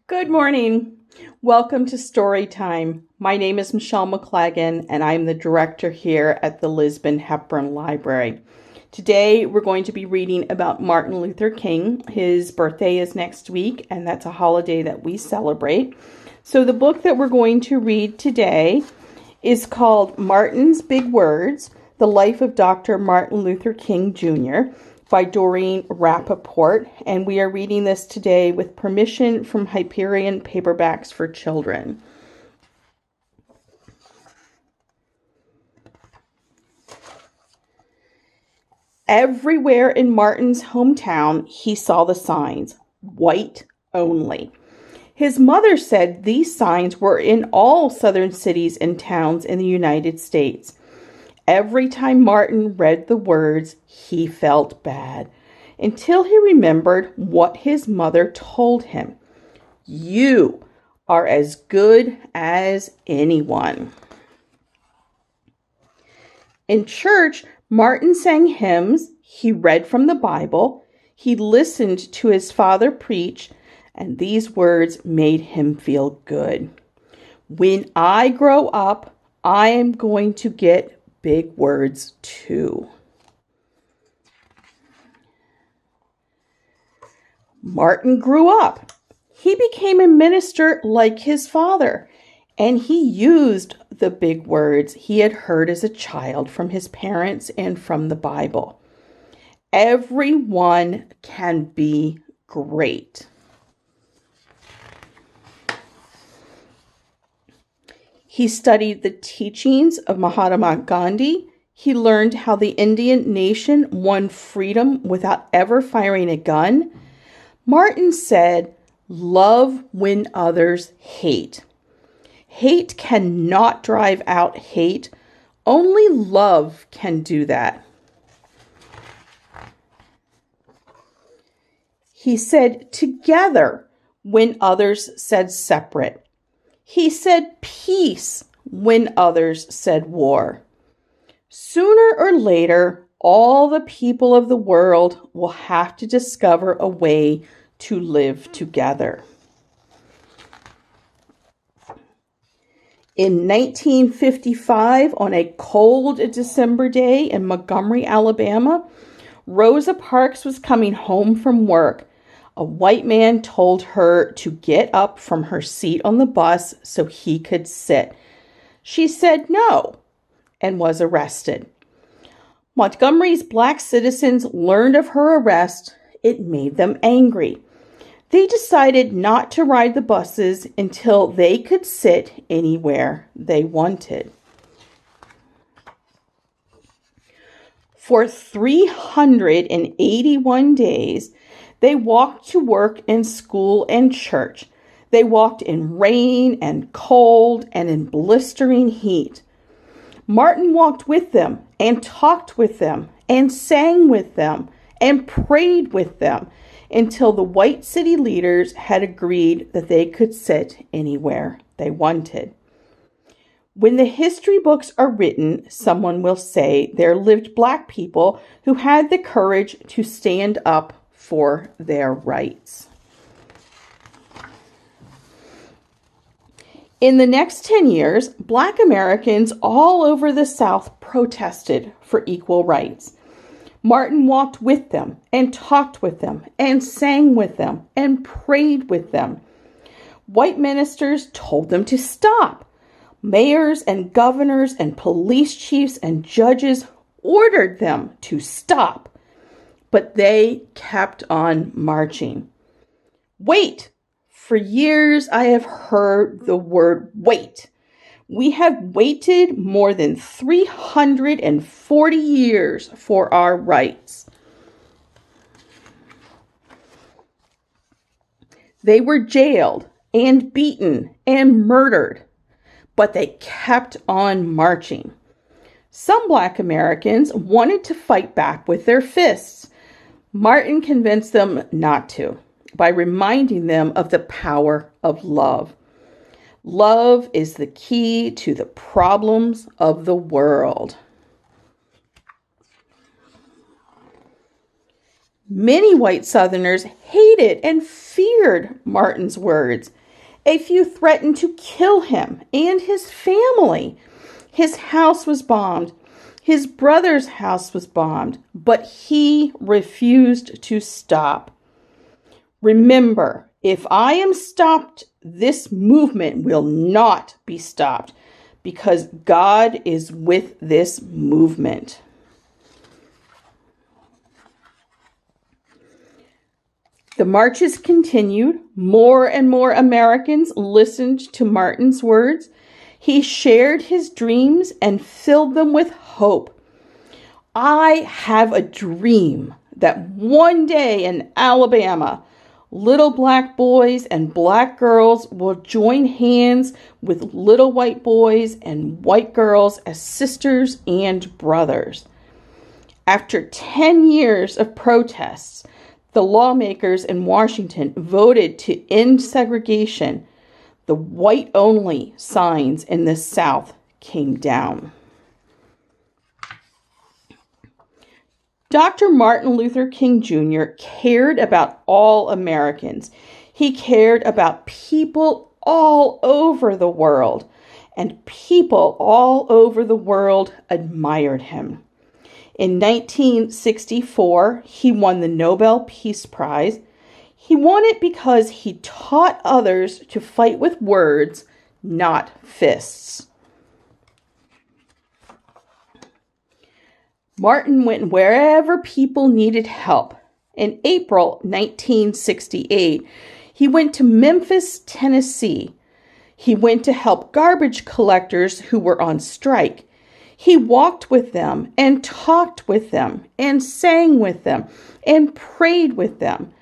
Good morning. Welcome to Story Time. My name is Michelle McLagan, and I'm the director here at the Lisbon Hepburn Library. Today, we're going to be reading about Martin Luther King. His birthday is next week, and that's a holiday that we celebrate. So the book that we're going to read today is called Martin's Big Words, The Life of Dr. Martin Luther King Jr., by Doreen Rappaport, and we are reading this today with permission from Hyperion Paperbacks for Children. Everywhere in Martin's hometown, he saw the signs, white only. His mother said these signs were in all southern cities and towns in the United States. Every time Martin read the words, he felt bad, until he remembered what his mother told him. You are as good as anyone. In church, Martin sang hymns, he read from the Bible, he listened to his father preach, and these words made him feel good. When I grow up, I am going to get big words too. Martin grew up. He became a minister like his father, and he used the big words he had heard as a child from his parents and from the Bible. Everyone can be great. He studied the teachings of Mahatma Gandhi. He learned how the Indian nation won freedom without ever firing a gun. Martin said, "Love when others hate." Hate cannot drive out hate. Only love can do that. He said together when others said separate. He said peace when others said war. Sooner or later, all the people of the world will have to discover a way to live together. In 1955, on a cold December day in Montgomery, Alabama, Rosa Parks was coming home from work. A white man told her to get up from her seat on the bus so he could sit. She said no and was arrested. Montgomery's black citizens learned of her arrest. It made them angry. They decided not to ride the buses until they could sit anywhere they wanted. For 381 days, they walked to work and school and church. They walked in rain and cold and in blistering heat. Martin walked with them and talked with them and sang with them and prayed with them until the white city leaders had agreed that they could sit anywhere they wanted. When the history books are written, someone will say there lived black people who had the courage to stand up for their rights. In the next 10 years, black Americans all over the South protested for equal rights. Martin walked with them and talked with them and sang with them and prayed with them. White ministers told them to stop. Mayors and governors and police chiefs and judges ordered them to stop. But they kept on marching. Wait! For years I have heard the word wait. We have waited more than 340 years for our rights. They were jailed and beaten and murdered, but they kept on marching. Some black Americans wanted to fight back with their fists. Martin convinced them not to by reminding them of the power of love. Love is the key to the problems of the world. Many white Southerners hated and feared Martin's words. A few threatened to kill him and his family. His house was bombed. His brother's house was bombed, but he refused to stop. Remember, if I am stopped, this movement will not be stopped because God is with this movement. The marches continued. More and more Americans listened to Martin's words. He shared his dreams and filled them with hope. I have a dream that one day in Alabama, little black boys and black girls will join hands with little white boys and white girls as sisters and brothers. After 10 years of protests, the lawmakers in Washington voted to end segregation. The white-only signs in the South came down. Dr. Martin Luther King Jr. cared about all Americans. He cared about people all over the world, and people all over the world admired him. In 1964, he won the Nobel Peace Prize. He won it because he taught others to fight with words, not fists. Martin went wherever people needed help. In April 1968, he went to Memphis, Tennessee. He went to help garbage collectors who were on strike. He walked with them and talked with them and sang with them and prayed with them.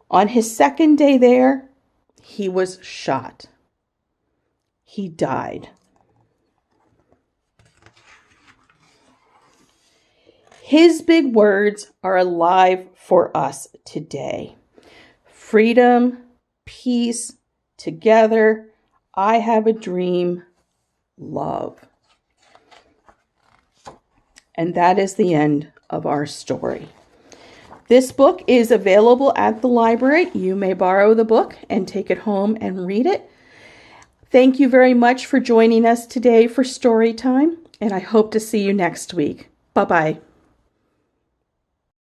On his second day there, he was shot. He died. His big words are alive for us today. Freedom, peace, together, I have a dream, love. And that is the end of our story. This book is available at the library. You may borrow the book and take it home and read it. Thank you very much for joining us today for story time, and I hope to see you next week. Bye-bye.